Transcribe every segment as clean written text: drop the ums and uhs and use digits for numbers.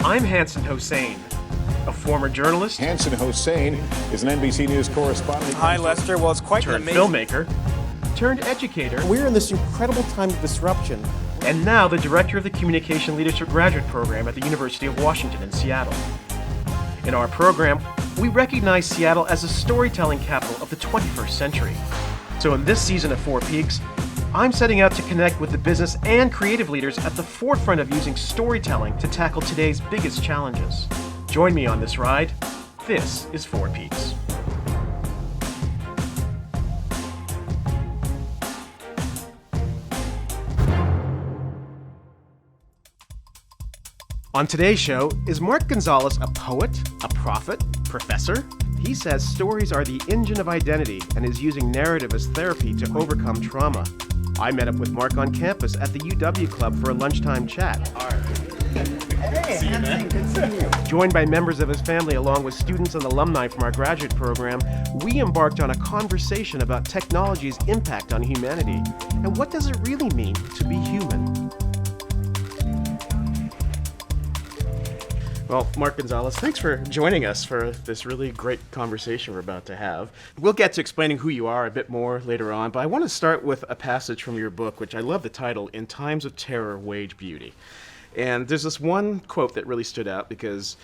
I'm Hanson Hosein, a former journalist. Hanson Hosein is an NBC News correspondent. Hi, Lester. Well, it's quite an Turned amazing filmmaker, turned educator, We're in this incredible time of disruption. and now the director of the Communication Leadership Graduate Program at the University of Washington in Seattle. In our program, we recognize Seattle as a storytelling capital of the 21st century. So in this season of Four Peaks, I'm setting out to connect with the business and creative leaders at the forefront of using storytelling to tackle today's biggest challenges. Join me on this ride. This is Four Peaks. On today's show, is Mark Gonzales a poet, a prophet, professor? He says stories are the engine of identity and is using narrative as therapy to overcome trauma. I met up with Mark on campus at the UW Club for a lunchtime chat. Hey, Hanson, good seeing you. Joined by members of his family along with students and alumni from our graduate program, we embarked on a conversation about technology's impact on humanity and what does it really mean to be human. Well, Mark Gonzales, thanks for joining us for this really great conversation we're about to have. We'll get to explaining who you are a bit more later on, but I want to start with a passage from your book, which I love the title, In Times of Terror, Wage Beauty. And there's this one quote that really stood out because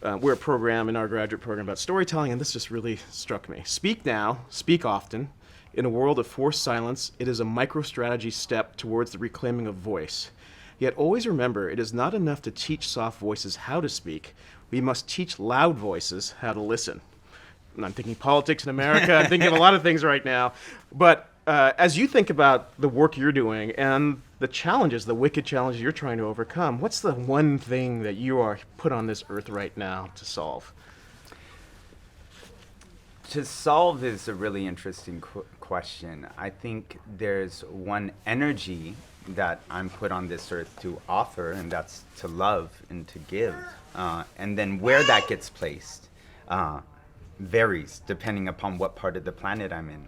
we're a program in our graduate program about storytelling, and this just really struck me. Speak now, speak often. In a world of forced silence, it is a micro-strategy step towards the reclaiming of voice. Yet always remember, it is not enough to teach soft voices how to speak. We must teach loud voices how to listen. And I'm thinking politics in America. I'm thinking of a lot of things right now. But as you think about the work you're doing and the challenges, the wicked challenges you're trying to overcome, what's the one thing that you are put on this earth right now to solve? To solve is a really interesting question. I think there's one energy that I'm put on this earth to offer, and that's to love and to give. And then where that gets placed varies depending upon what part of the planet I'm in.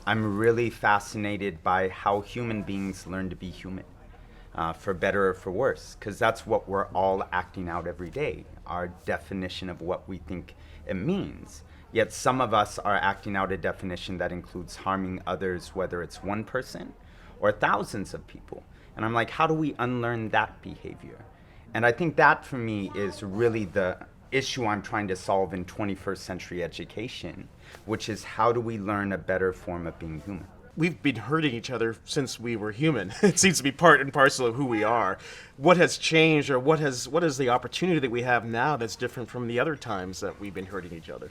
I'm really fascinated by how human beings learn to be human, for better or for worse, because that's what we're all acting out every day, our definition of what we think it means. Yet some of us are acting out a definition that includes harming others, whether it's one person or thousands of people. And I'm like, how do we unlearn that behavior? And I think that for me is really the issue I'm trying to solve in 21st century education, which is how do we learn a better form of being human? We've been hurting each other since we were human. It seems to be part and parcel of who we are. What has changed, or what is the opportunity that we have now that's different from the other times that we've been hurting each other?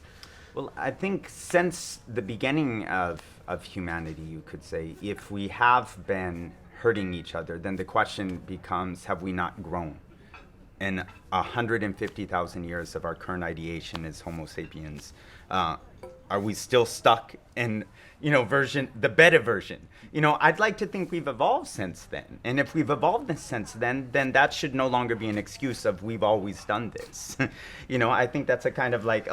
Well, I think since the beginning of humanity, you could say, if we have been hurting each other, then the question becomes, have we not grown? In 150,000 years of our current ideation as Homo sapiens, are we still stuck in, the beta version? I'd like to think we've evolved since then. And if we've evolved since then that should no longer be an excuse of we've always done this. I think that's a kind of like,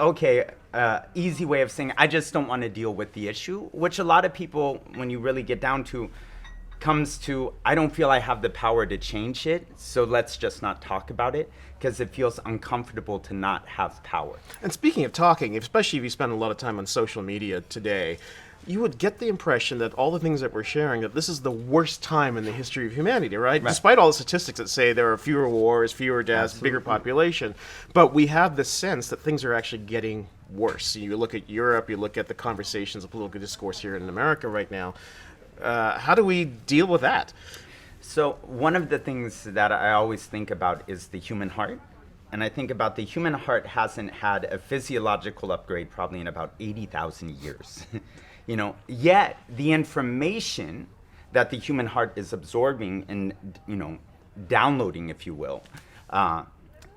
easy way of saying, I just don't want to deal with the issue, which a lot of people, when you really get down to, comes to, I don't feel I have the power to change it, so let's just not talk about it, because it feels uncomfortable to not have power. And speaking of talking, especially if you spend a lot of time on social media today, you would get the impression that all the things that we're sharing, that this is the worst time in the history of humanity, right? Despite all the statistics that say there are fewer wars, fewer deaths, bigger population, but we have this sense that things are actually getting worse. You look at Europe, you look at the conversations, the political discourse here in America right now. How do we deal with that? So one of the things that I always think about is the human heart. And I think about the human heart hasn't had a physiological upgrade probably in about 80,000 years. Yet the information that the human heart is absorbing and, downloading, if you will,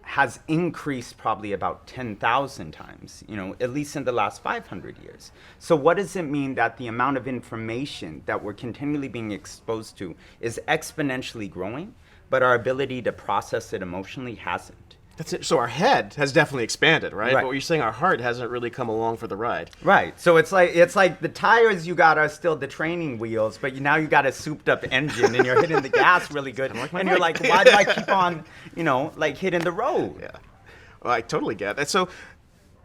has increased probably about 10,000 times, at least in the last 500 years. So what does it mean that the amount of information that we're continually being exposed to is exponentially growing, but our ability to process it emotionally hasn't? That's it. So our head has definitely expanded, right? Right. But what you're saying, our heart hasn't really come along for the ride. Right. So it's like the tires you got are still the training wheels, but now you got a souped up engine and you're hitting the gas really good. And you're like, why do I keep on, like hitting the road? Yeah. Well, I totally get that. So,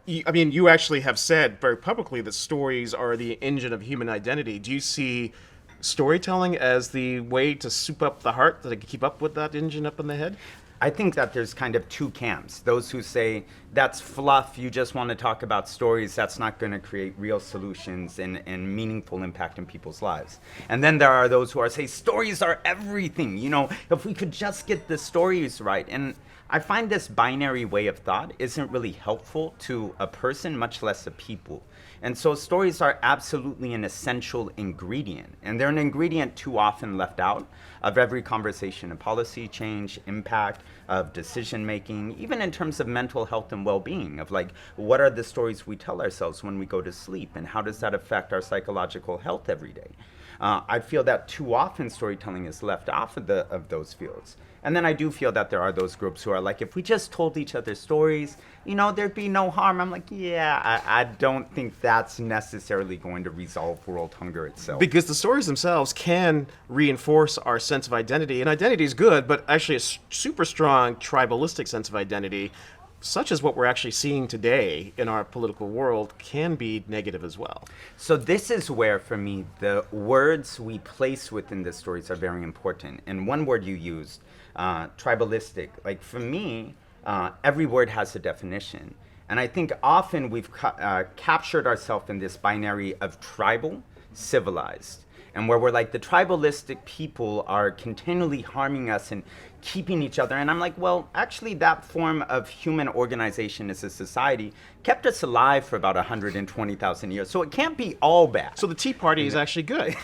you actually have said very publicly that stories are the engine of human identity. Do you see storytelling as the way to soup up the heart, to keep up with that engine up in the head? I think that there's kind of two camps. Those who say that's fluff, you just want to talk about stories, that's not going to create real solutions and meaningful impact in people's lives. And then there are those who are say stories are everything. If we could just get the stories right. And I find this binary way of thought isn't really helpful to a person, much less a people. And so stories are absolutely an essential ingredient, and they're an ingredient too often left out of every conversation of policy change, impact, of decision making, even in terms of mental health and well-being, of like, what are the stories we tell ourselves when we go to sleep, and how does that affect our psychological health every day? I feel that too often storytelling is left off of those fields. And then I do feel that there are those groups who are like, if we just told each other stories, there'd be no harm. I'm like, yeah, I don't think that's necessarily going to resolve world hunger itself. Because the stories themselves can reinforce our sense of identity. And identity is good, but actually a super strong tribalistic sense of identity, such as what we're actually seeing today in our political world, can be negative as well. So this is where, for me, the words we place within the stories are very important. And one word you used, tribalistic, like for me, every word has a definition. And I think often we've captured ourselves in this binary of tribal, civilized. And where we're like, the tribalistic people are continually harming us and keeping each other. And I'm like, well, actually that form of human organization as a society kept us alive for about 120,000 years. So it can't be all bad. So the Tea Party is actually good.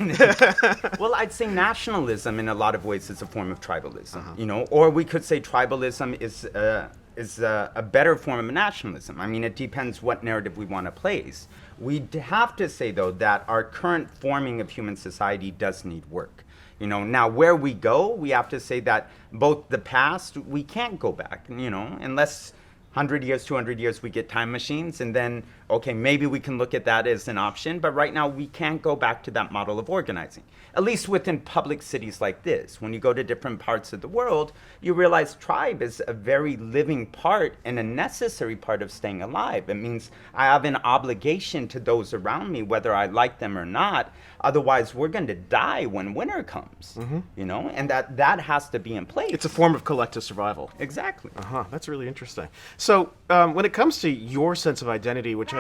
Well, I'd say nationalism in a lot of ways is a form of tribalism, or we could say tribalism is a better form of nationalism. I mean, it depends what narrative we want to place. We have to say, though, that our current forming of human society does need work. Now where we go, we have to say that both the past, we can't go back, unless 100 years, 200 years, we get time machines, and then, okay, maybe we can look at that as an option, but right now we can't go back to that model of organizing, at least within public cities like this. When you go to different parts of the world, you realize tribe is a very living part and a necessary part of staying alive. It means I have an obligation to those around me, whether I like them or not. Otherwise, we're going to die when winter comes, and that has to be in place. It's a form of collective survival. Exactly. That's really interesting. So when it comes to your sense of identity, which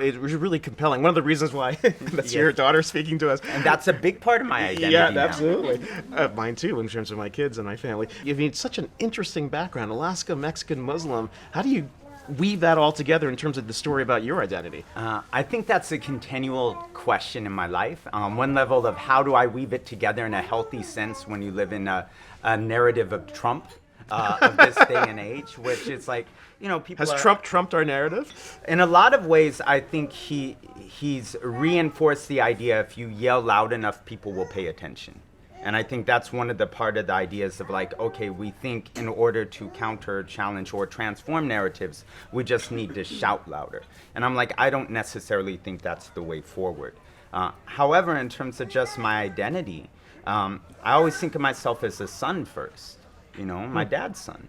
it was really compelling. One of the reasons why that's your daughter speaking to us. And that's a big part of my identity. Yeah, now. absolutely. Mine too, in terms of my kids and my family. It's such an interesting background. Alaska, Mexican, Muslim. How do you weave that all together in terms of the story about your identity? I think that's a continual question in my life. One level of how do I weave it together in a healthy sense when you live in a narrative of Trump of this day and age, which is like, people Has Trump trumped our narrative? In a lot of ways, I think he's reinforced the idea if you yell loud enough, people will pay attention. And I think that's one of the part of the ideas of like, okay, we think in order to counter, challenge, or transform narratives, we just need to shout louder. And I'm like, I don't necessarily think that's the way forward. However, in terms of just my identity, I always think of myself as a son first, my dad's son.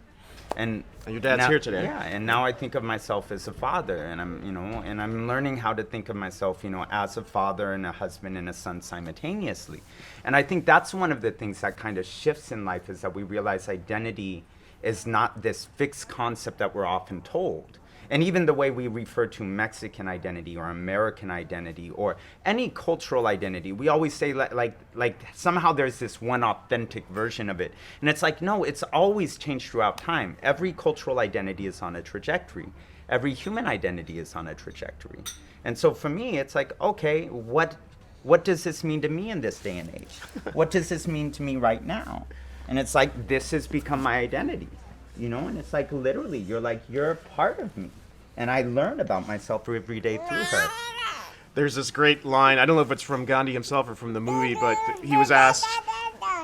And your dad's now, here today. Yeah, and now I think of myself as a father, and I'm learning how to think of myself, as a father and a husband and a son simultaneously. And I think that's one of the things that kind of shifts in life, is that we realize identity is not this fixed concept that we're often told. And even the way we refer to Mexican identity or American identity or any cultural identity, we always say like somehow there's this one authentic version of it. And it's like, no, it's always changed throughout time. Every cultural identity is on a trajectory. Every human identity is on a trajectory. And so for me, it's like, okay, what does this mean to me in this day and age? What does this mean to me right now? And it's like, this has become my identity. And it's like, literally, you're a part of me. And I learn about myself every day through her. There's this great line, I don't know if it's from Gandhi himself or from the movie, but he was asked,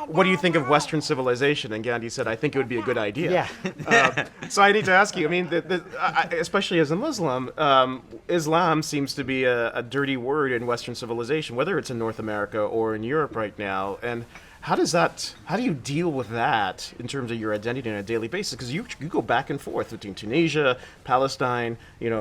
what do you think of Western civilization? And Gandhi said, I think it would be a good idea. Yeah. So I need to ask you, I mean, especially as a Muslim, Islam seems to be a dirty word in Western civilization, whether it's in North America or in Europe right now. And how do you deal with that in terms of your identity on a daily basis? Because you go back and forth between Tunisia, Palestine,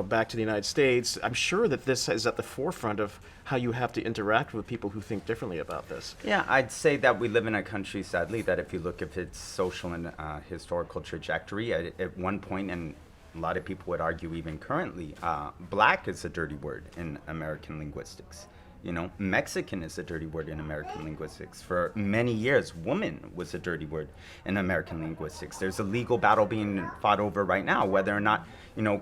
back to the United States. I'm sure that this is at the forefront of how you have to interact with people who think differently about this. Yeah, I'd say that we live in a country, sadly, that if you look at its social and historical trajectory, at one point, and a lot of people would argue even currently, black is a dirty word in American linguistics. Mexican is a dirty word in American linguistics. For many years, woman was a dirty word in American linguistics. There's a legal battle being fought over right now, whether or not,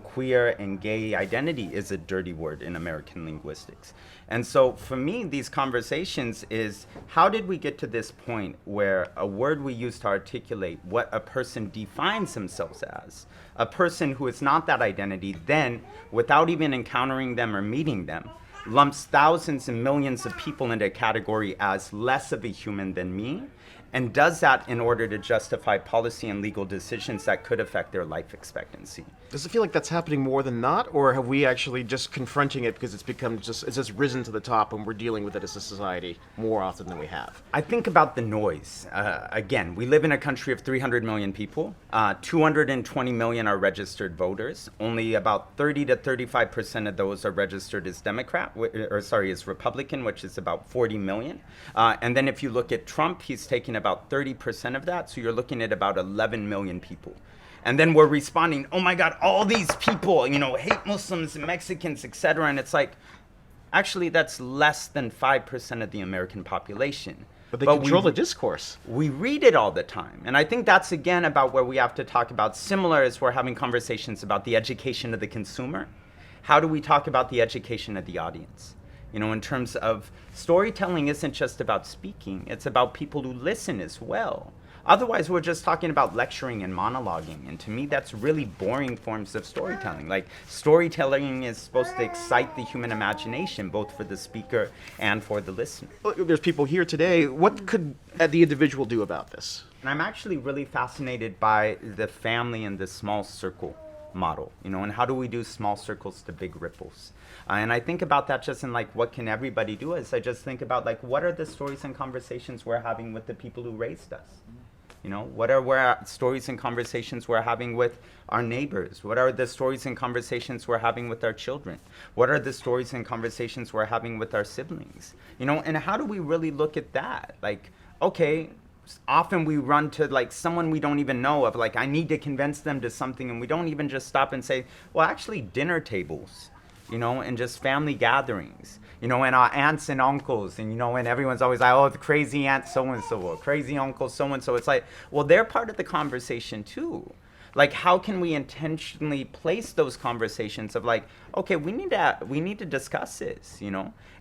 queer and gay identity is a dirty word in American linguistics. And so for me, these conversations is, how did we get to this point where a word we use to articulate what a person defines themselves as, a person who is not that identity, then, without even encountering them or meeting them, lumps thousands and millions of people into a category as less of a human than me, and does that in order to justify policy and legal decisions that could affect their life expectancy. Does it feel like that's happening more than not, or have we actually just confronting it because it's just risen to the top and we're dealing with it as a society more often than we have? I think about the noise. Again, we live in a country of 300 million people. 220 million are registered voters. Only about 30 to 35% of those are registered as as Republican, which is about 40 million. And then if you look at Trump, he's taking about 30% of that. So you're looking at about 11 million people. And then we're responding, oh my God, all these people, hate Muslims and Mexicans, etc. And it's like, actually, that's less than 5% of the American population. But they control the discourse. We read it all the time. And I think that's, again, about where we have to talk about, similar as we're having conversations about the education of the consumer. How do we talk about the education of the audience? In terms of storytelling isn't just about speaking. It's about people who listen as well. Otherwise, we're just talking about lecturing and monologuing. And to me, that's really boring forms of storytelling. Like, storytelling is supposed to excite the human imagination, both for the speaker and for the listener. Well, there's people here today. What could the individual do about this? And I'm actually really fascinated by the family and the small circle model, and how do we do small circles to big ripples? And I think about that just in what can everybody do? Is I just think about what are the stories and conversations we're having with the people who raised us? What are stories and conversations we're having with our neighbors? What are the stories and conversations we're having with our children? What are the stories and conversations we're having with our siblings? And how do we really look at that? Okay, often we run to someone we don't even know of, I need to convince them to something, and we don't even just stop and say, well, actually dinner tables, and just family gatherings, and our aunts and uncles, and and everyone's always like, oh, the crazy aunt so-and-so, or crazy uncle so-and-so. It's like, well, they're part of the conversation too. How can we intentionally place those conversations of okay, we need to discuss this,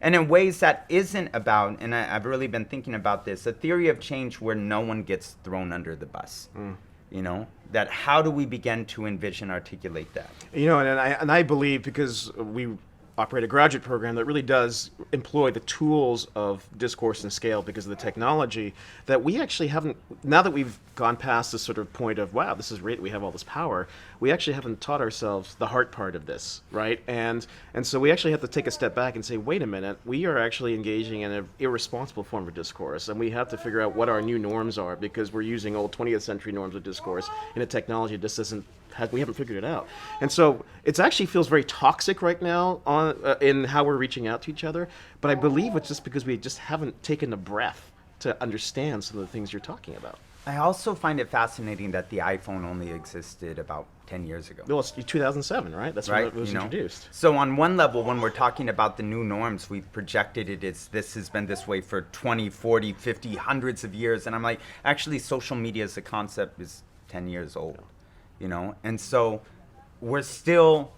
and in ways that isn't about, and I've really been thinking about this, a theory of change where no one gets thrown under the bus. That how do we begin to envision, articulate that? And I believe, because we operate a graduate program that really does employ the tools of discourse and scale because of the technology, that we actually haven't, now that we've gone past this sort of point of, wow, this is great, we have all this power, we actually haven't taught ourselves the heart part of this, right? And so we actually have to take a step back and say, wait a minute, we are actually engaging in an irresponsible form of discourse, and we have to figure out what our new norms are, because we're using old 20th century norms of discourse in a technology that just we haven't figured it out. And so it actually feels very toxic right now in how we're reaching out to each other. But I believe it's just because we just haven't taken a breath to understand some of the things you're talking about. I also find it fascinating that the iPhone only existed about 10 years ago. Well, it's 2007, right? That's when it was introduced. So on one level, when we're talking about the new norms, we've projected it as this has been this way for 20, 40, 50, hundreds of years. And I'm like, actually, social media as a concept is 10 years old. And so we're still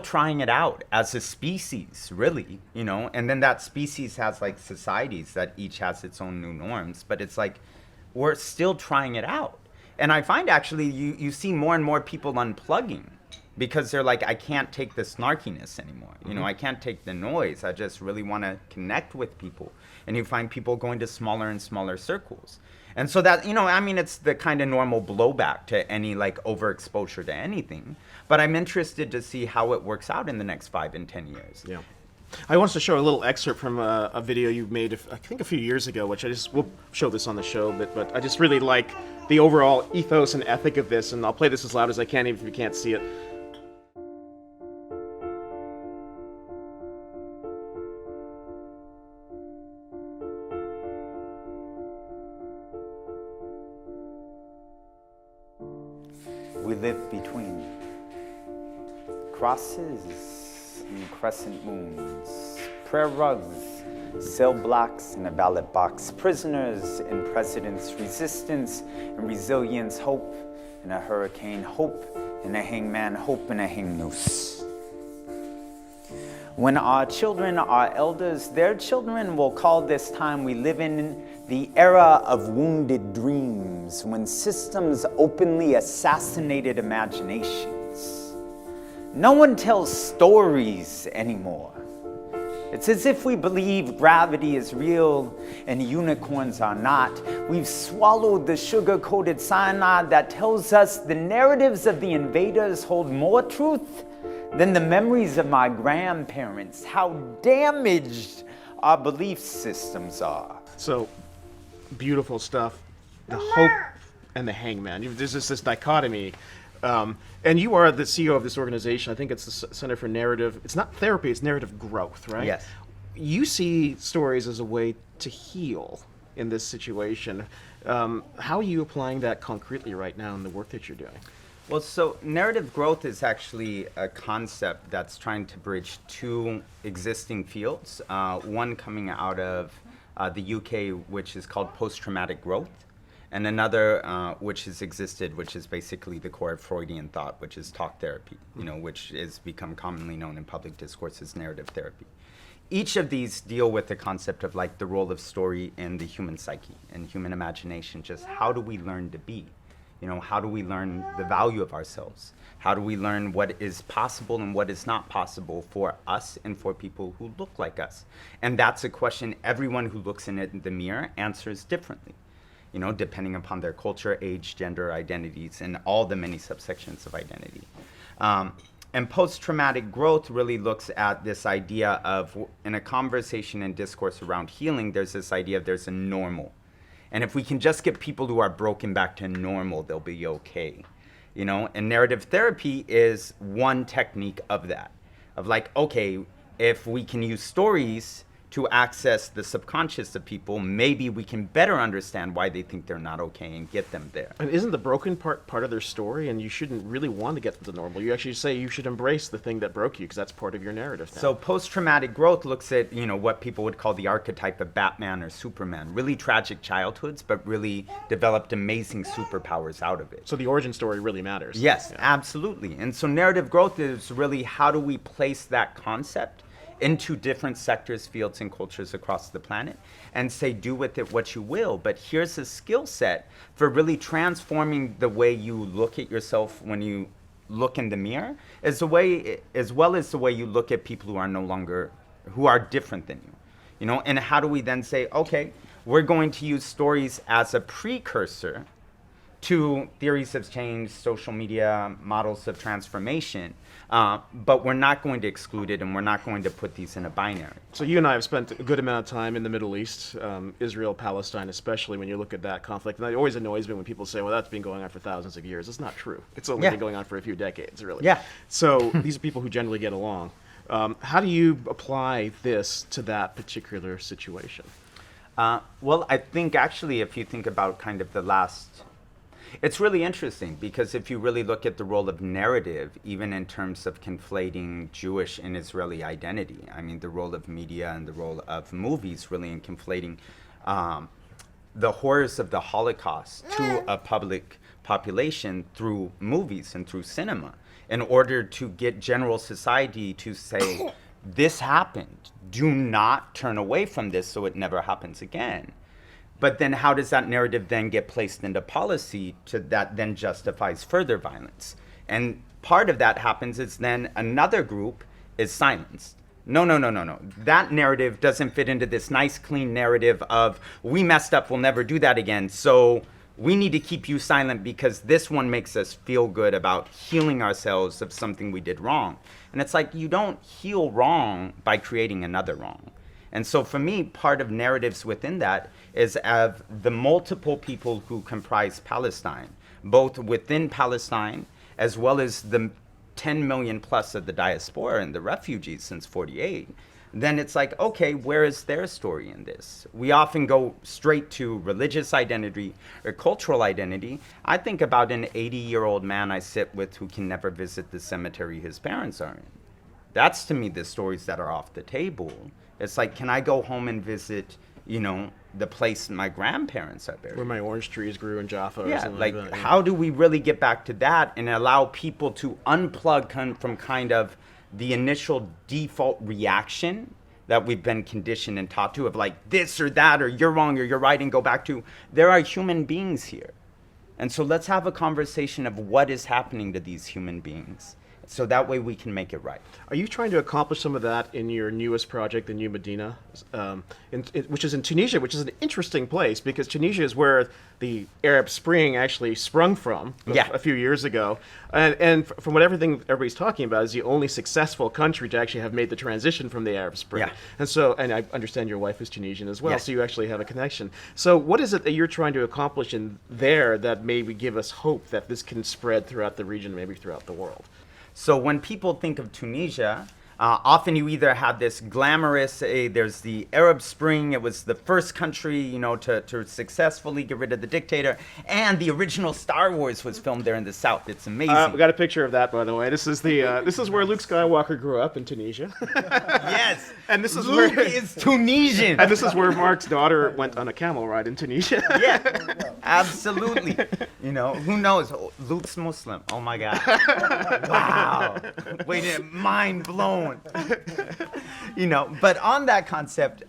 trying it out as a species, really, and then that species has societies that each has its own new norms, but it's we're still trying it out. And I find actually you see more and more people unplugging, because they're like, I can't take the snarkiness anymore. You know, I can't take the noise. I just really want to connect with people. And you find people going to smaller and smaller circles. And so that, you know, I mean, it's the kind of normal blowback to any like overexposure to anything. But I'm interested to see how it works out in the next 5 and 10 years. Yeah. I wanted to show a little excerpt from a video you made, I think a few years ago, which we'll show this on the show, but I just really like the overall ethos and ethic of this, and I'll play this as loud as I can, even if you can't see it. We live between crosses and crescent moons, prayer rugs, cell blocks in a ballot box, prisoners in presidents, resistance and resilience, hope in a hurricane, hope in a hangman, hope in a hang noose. When our children are elders, their children will call this time we live in the era of wounded dreams, when systems openly assassinated imaginations. No one tells stories anymore. It's as if we believe gravity is real and unicorns are not. We've swallowed the sugar-coated cyanide that tells us the narratives of the invaders hold more truth than the memories of my grandparents. How damaged our belief systems are. So, beautiful stuff. The hope and the hangman. There's this dichotomy. And you are the CEO of this organization. I think it's the Center for Narrative. It's not therapy, it's narrative growth, right? Yes. You see stories as a way to heal in this situation. How are you applying that concretely right now in the work that you're doing? Well, so narrative growth is actually a concept that's trying to bridge two existing fields. One coming out of the UK, which is called post-traumatic growth, and another which has existed, which is basically the core of Freudian thought, which is talk therapy, you know, which has become commonly known in public discourse as narrative therapy. Each of these deal with the concept of like the role of story in the human psyche and human imagination. Just how do we learn to be? You know, how do we learn the value of ourselves? How do we learn what is possible and what is not possible for us and for people who look like us? And that's a question everyone who looks in it in the mirror answers differently, you know, depending upon their culture, age, gender, identities, and all the many subsections of identity. And post-traumatic growth really looks at this idea of, in a conversation and discourse around healing, there's this idea of there's a normal. And if we can just get people who are broken back to normal, they'll be okay. You know, and narrative therapy is one technique of that. Of like, okay, if we can use stories to access the subconscious of people, maybe we can better understand why they think they're not okay and get them there. And isn't the broken part of their story? And you shouldn't really want to get them to normal. You actually say you should embrace the thing that broke you because that's part of your narrative now. So post-traumatic growth looks at, you know, what people would call the archetype of Batman or Superman. Really tragic childhoods, but really developed amazing superpowers out of it. So the origin story really matters. Yes, Yeah. absolutely. And so narrative growth is really how do we place that concept into different sectors, fields, and cultures across the planet and say, do with it what you will. But here's a skill set for really transforming the way you look at yourself when you look in the mirror, as well as the way you look at people who are different than you. You know, and how do we then say, okay, we're going to use stories as a precursor to theories of change, social media, models of transformation, but we're not going to exclude it and we're not going to put these in a binary. So you and I have spent a good amount of time in the Middle East, Israel, Palestine, especially when you look at that conflict. And it always annoys me when people say, well, that's been going on for thousands of years. It's not true. It's only been going on for a few decades, really. Yeah. So these are people who generally get along. How do you apply this to that particular situation? Well, I think actually if you think about kind of the last... It's really interesting because if you really look at the role of narrative, even in terms of conflating Jewish and Israeli identity, I mean, the role of media and the role of movies really in conflating the horrors of the Holocaust to a public population through movies and through cinema in order to get general society to say, this happened. Do not turn away from this so it never happens again. But then how does that narrative then get placed into policy that then justifies further violence? And part of that happens is then another group is silenced. No, no, no, no, no. That narrative doesn't fit into this nice, clean narrative of we messed up, we'll never do that again. So we need to keep you silent because this one makes us feel good about healing ourselves of something we did wrong. And it's like you don't heal wrong by creating another wrong. And so for me, part of narratives within that is of the multiple people who comprise Palestine, both within Palestine as well as the 10 million plus of the diaspora and the refugees since 48, then it's like, okay, where is their story in this? We often go straight to religious identity or cultural identity. I think about an 80-year-old man I sit with who can never visit the cemetery his parents are in. That's to me the stories that are off the table. It's like, can I go home and visit, you know, the place my grandparents are buried? Where my orange trees grew in Jaffa or Yeah, something like that. Yeah. how do we really get back to that and allow people to unplug from kind of the initial default reaction that we've been conditioned and taught to of like this or that or you're wrong or you're right, and go back to there are human beings here. And so let's have a conversation of what is happening to these human beings. So that way we can make it right. Are you trying to accomplish some of that in your newest project, the New Medina, which is in Tunisia, which is an interesting place because Tunisia is where the Arab Spring actually sprung from a few years ago. And from what everybody's talking about is the only successful country to actually have made the transition from the Arab Spring. Yeah. And I understand your wife is Tunisian as well, Yes. so you actually have a connection. So what is it that you're trying to accomplish in there that maybe give us hope that this can spread throughout the region, maybe throughout the world? So when people think of Tunisia, often you either have this glamorous, there's the Arab Spring, it was the first country, you know, to successfully get rid of the dictator, and the original Star Wars was filmed there in the South. It's amazing. We got a picture of that, by the way. This is where Luke Skywalker grew up in Tunisia. Yes, And this is Luke where is Tunisian. and this is where Mark's daughter went on a camel ride in Tunisia. Yeah, absolutely. You know, who knows? Luke's Muslim. Oh my God. Wow. Wait a minute, mind blown. You know, but on that concept,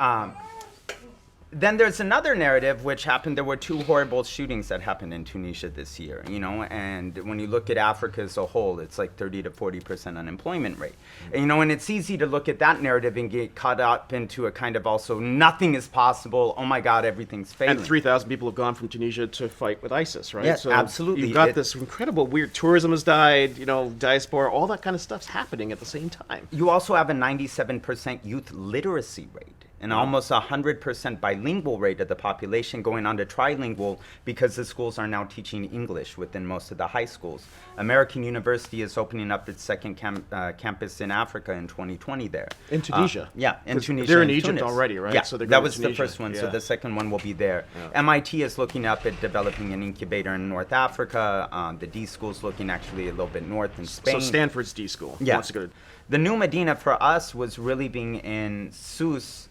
then there's another narrative which happened. There were 2 horrible shootings that happened in Tunisia this year, you know, and when you look at Africa as a whole, it's like 30 to 40% unemployment rate. And, you know, and it's easy to look at that narrative and get caught up into a kind of also nothing is possible. Oh my God, everything's failing. And 3,000 people have gone from Tunisia to fight with ISIS, right? Yes, absolutely. You've got this incredible weird tourism has died, you know, diaspora, all that kind of stuff's happening at the same time. You also have a 97% youth literacy rate and almost 100% bilingual rate of the population going on to trilingual because the schools are now teaching English within most of the high schools. American University is opening up its second campus in Africa in 2020 there. In Tunisia? Yeah, in 'Cause Tunisia. they're in and Egypt Tunis. already, right? Yeah, So they're that going was to the Tunisia. first one, so Yeah. the second one will be there. MIT is looking up at developing an incubator in North Africa. The D School's looking actually a little bit north in Spain. So Stanford's D school. Yeah. Wants to go to The New Medina for us was really being in Sousse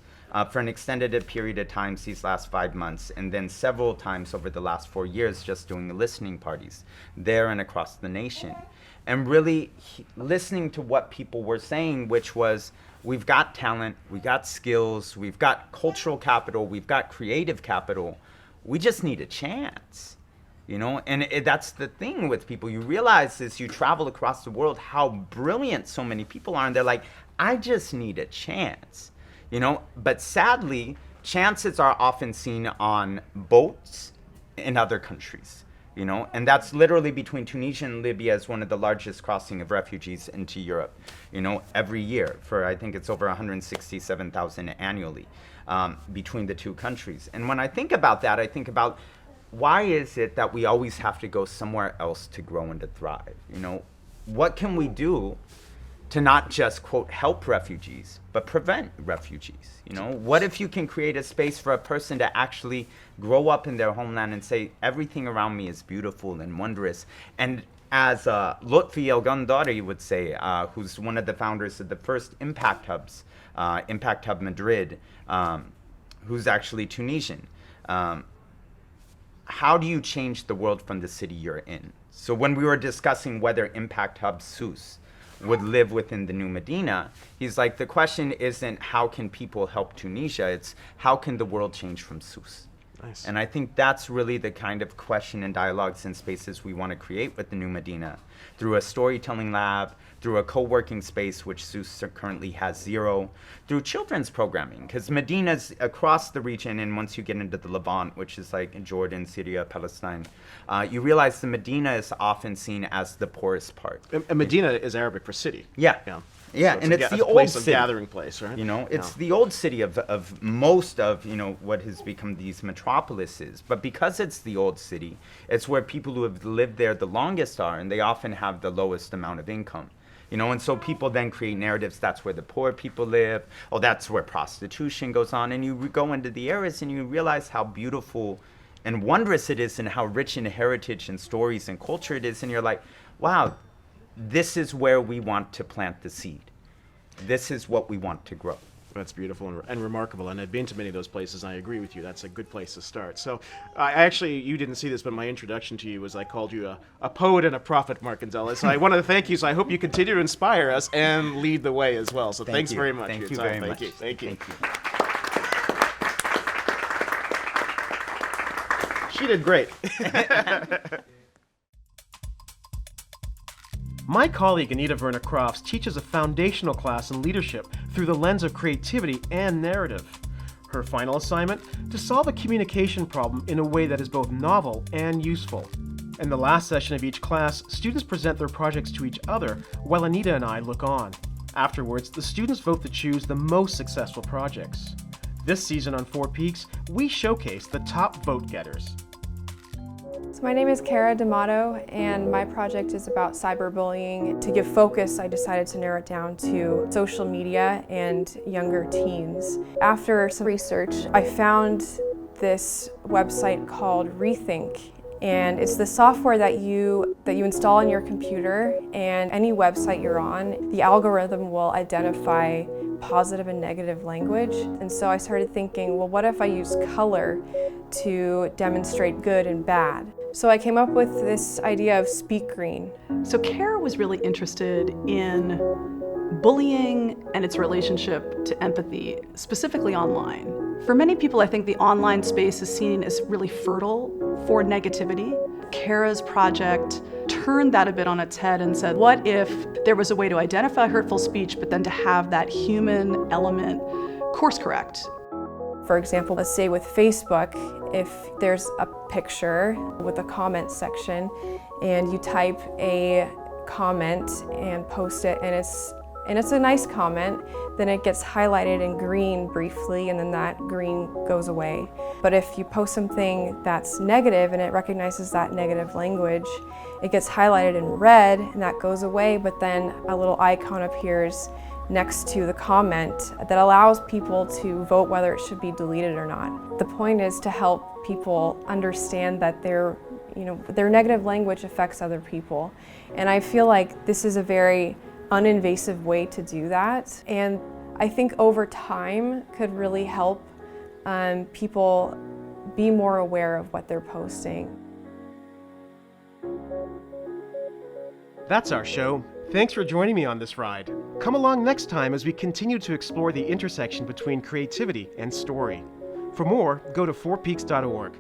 for an extended period of time these last 5 months, and then several times over the last 4 years just doing the listening parties there and across the nation. And really listening to what people were saying, which was, we've got talent, we got skills, we've got cultural capital, we've got creative capital, we just need a chance. You know, and that's the thing with people. You realize as you travel across the world how brilliant so many people are, and they're like, I just need a chance. You know, but sadly, chances are often seen on boats in other countries, you know, and that's literally between Tunisia and Libya as one of the largest crossing of refugees into Europe, you know, every year for, I think it's over 167,000 annually between the 2 countries. And when I think about that, I think about why is it that we always have to go somewhere else to grow and to thrive? You know, what can we do to not just, quote, help refugees, but prevent refugees? You know, what if you can create a space for a person to actually grow up in their homeland and say, everything around me is beautiful and wondrous? And as Lutfi El Gandari would say, who's one of the founders of the first Impact Hubs, Impact Hub Madrid, who's actually Tunisian, how do you change the world from the city you're in? So when we were discussing whether Impact Hub Sousse would live within the New Medina, he's like, the question isn't how can people help Tunisia, it's how can the world change from Sousse? Nice. And I think that's really the kind of question and dialogues and spaces we want to create with the new Medina, through a storytelling lab, through a co-working space, which Zeus currently has 0, through children's programming, because Medina's across the region, and once you get into the Levant, which is like in Jordan, Syria, Palestine, you realize the Medina is often seen as the poorest part. And Medina is Arabic for city. Yeah. Yeah. Yeah, So and it's the a old place of city. gathering place, right? You know, it's Yeah. the old city of most of, what has become these metropolises. But because it's the old city, it's where people who have lived there the longest are, and they often have the lowest amount of income. And so people then create narratives, that's where the poor people live, oh, that's where prostitution goes on, and you go into the areas and you realize how beautiful and wondrous it is and how rich in heritage and stories and culture it is, and you're like, wow, this is where we want to plant the seed. This is what we want to grow. That's beautiful and remarkable, and I've been to many of those places, and I agree with you. That's a good place to start. So, I actually, you didn't see this, but my introduction to you was I called you a poet and a prophet, Mark Gonzales. So I wanted to thank you, so I hope you continue to inspire us and lead the way as well. So thanks very much Thank for you your time. very much. Thank you. Thank you. She did great. My colleague Anita Verna Crofts teaches a foundational class in leadership through the lens of creativity and narrative. Her final assignment, to solve a communication problem in a way that is both novel and useful. In the last session of each class, students present their projects to each other while Anita and I look on. Afterwards, the students vote to choose the most successful projects. This season on Four Peaks, we showcase the top vote getters. So my name is Kara D'Amato, and my project is about cyberbullying. To give focus, I decided to narrow it down to social media and younger teens. After some research, I found this website called Rethink, and it's the software that you install on your computer, and any website you're on, the algorithm will identify positive and negative language. And so I started thinking, well, what if I use color to demonstrate good and bad? So I came up with this idea of Speak Green. So Kara was really interested in bullying and its relationship to empathy, specifically online. For many people, I think the online space is seen as really fertile for negativity. Kara's project turned that a bit on its head and said, what if there was a way to identify hurtful speech, but then to have that human element course correct? For example, let's say with Facebook, if there's a picture with a comment section and you type a comment and post it and it's a nice comment, then it gets highlighted in green briefly and then that green goes away. But if you post something that's negative and it recognizes that negative language, it gets highlighted in red and that goes away, but then a little icon appears next to the comment that allows people to vote whether it should be deleted or not. The point is to help people understand that their negative language affects other people. And I feel like this is a very uninvasive way to do that. And I think over time could really help people be more aware of what they're posting. That's our show. Thanks for joining me on this ride. Come along next time as we continue to explore the intersection between creativity and story. For more, go to fourpeaks.org.